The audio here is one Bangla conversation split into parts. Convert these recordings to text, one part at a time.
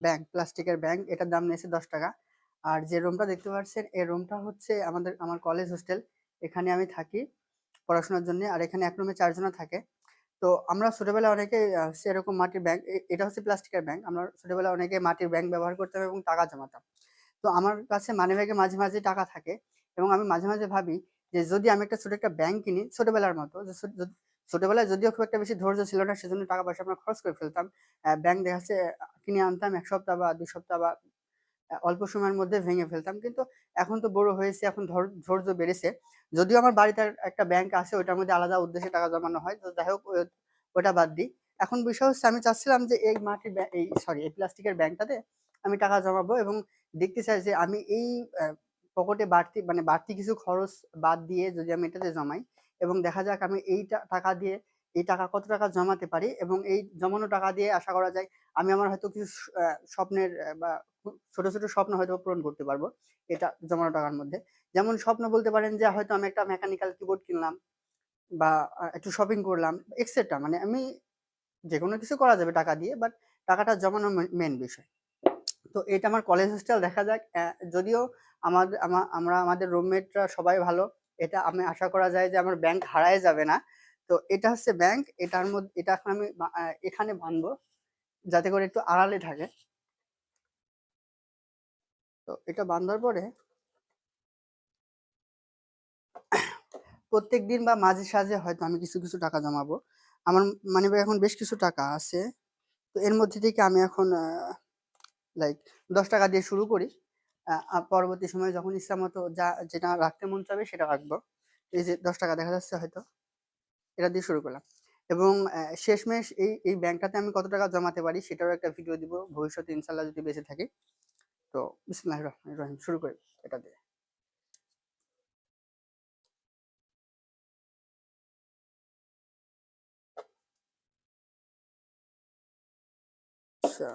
ব্যাংক, প্লাস্টিকের ব্যাংক, এটার দাম নিয়েছে 10 টাকা। আর যে রুমটা দেখতে পাচ্ছেন এই রুমটা হচ্ছে আমার কলেজ হোস্টেল। এখানে আমি থাকি পড়াশোনার জন্য। আর এখানে এক রুমে 4 জনা থাকে। তো আমরা ছোটবেলায় অনেকেই এরকম মাটির ব্যাংক, এটা হচ্ছে প্লাস্টিকের ব্যাংক। আমরা ছোটবেলায় অনেকে মাটির ব্যাংক ব্যবহার করতাম এবং টাকা জমাতাম। তো আমার কাছে মানিব্যাগে মাঝে, মাঝে টাকা থাকে এবং আমি মাঝে, মাঝে ভাবি যে যদি আমি ছোট একটা ব্যাংক কিনি ছোটবেলার মতো, যে ছোটবেলায় যদিও খুব একটা বেশি ধৈর্য ছিল না, সেজন্য টাকা-পয়সা আমরা খরচ করে ফেলতাম। ব্যাংক দেখা যাচ্ছে কিনে আনতাম ১ সপ্তাহ বা ২ সপ্তাহ বা অল্প সময়ের মধ্যে ভেঙে ফেলতাম। কিন্তু এখন তো বড় হয়েছি, এখন ধৈর্য বেড়েছে। যদিও আমার বাড়িতে একটা ব্যাংক আছে, ওটার মধ্যে আলাদা উদ্দেশ্যে টাকা জমানো হয়। তো যাই হোক ওটা বাদ দিই। এখন বিষয় হচ্ছে আমি চাচ্ছিলাম যে এই মাটির এই প্লাস্টিকের ব্যাংকটাতে আমি টাকা জমাবো এবং দেখতে চাই যে আমি এই পকেটে বাড়তি কিছু খরচ বাদ দিয়ে যদি আমি এটাতে জমাই এবং দেখা যাক আমি টাকা দিয়ে এই টাকা কত টাকা জমাতে পারি এবং এই জমানো টাকা দিয়ে আশা করা যায় আমি আমার হয়তো কিছু স্বপ্নের বা ছোট, ছোট স্বপ্ন হয়তো পূরণ করতে পারবো এটা জমানো টাকার মধ্যে। যেমন স্বপ্ন বলতে পারেন যে হয়তো আমি একটা মেকানিক্যাল কিবোর্ড কিনলাম বা একটু শপিং করলাম এক্সেট্রা। মানে আমি যেকোনো কিছু করা যাবে টাকা দিয়ে, বাট টাকাটা জমানো মেইন বিষয়। তো এটা আমার কলেজ হোস্টেল, দেখা যাক। যদিও আমরা আমাদের রুমমেটরা সবাই ভালো। এটা আমি আশা করা যায় যে আমার ব্যাংক হারায় যাবে না। তো এটা হচ্ছে ব্যাংক। এটা এখন আমি এখানে বাঁধবো যাতে করে একটু আড়ালে থাকে। তো এটা বাঁধার পরে প্রত্যেকদিন বা মাঝে সাঝে হয়তো আমি কিছু, কিছু টাকা জমাবো। আমার মানিব্যাগে এখন বেশ কিছু টাকা আছে। তো এর মধ্যে থেকে আমি এখন লাইক ১০ টাকা দিয়ে শুরু করি। পরবর্তী সময়ে যখন ইচ্ছামতো যেটা রাখতে মন চাবে সেটা রাখবো। এই যে ১০ টাকা দেখা যাচ্ছে হয়তো, এটা দিয়ে শুরু করলাম। এবং শেষমেশ এই ব্যাংকটাতে আমি কত টাকা জমাতে পারি সেটারও একটা ভিডিও দিব ভবিষ্যতে ইনশাআল্লাহ যদি বেঁচে থাকি। তো বিসমিল্লাহির রহমানির রহিম, শুরু করি এটা দিয়ে। আচ্ছা,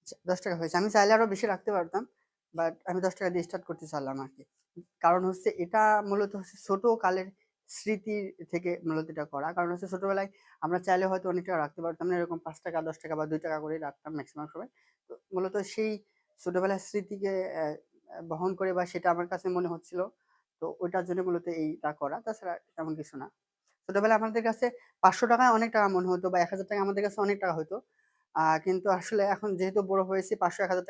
আচ্ছা, ১০ টাকা হয়েছে। আমি চাইলে আরো বেশি রাখতে পারতাম। বাট আমি ১০ টাকা দিয়ে স্টার্ট করতে চাইলাম আরকি। কারণ হচ্ছে এটা মূলত হচ্ছে ছোট কালের স্মৃতি থেকে মূলত এটা করা। কারণ হচ্ছে ছোটবেলায় আমরা চাইলে হয়তো অনেক টাকা রাখতে পারতাম না। এরকম ৳৫, ৳১০ বা ৳২ করেই রাখতাম ম্যাক্সিমাম সময়। তো মূলত সেই ছোটবেলার স্মৃতিকে বহন করে বা সেটা আমার কাছে মনে হচ্ছিল। তো ওইটার জন্য মূলত এইটা করা। তাছাড়া তেমন কিছু না। ছোটবেলায় আমাদের কাছে ৳৫০০ অনেক টাকা মনে হতো বা ৳১,০০০ আমাদের কাছে অনেক টাকা হতো। কিন্তু আসলে এখন যেহেতু বড় হয়েছি, ৫০০, ৳১,০০০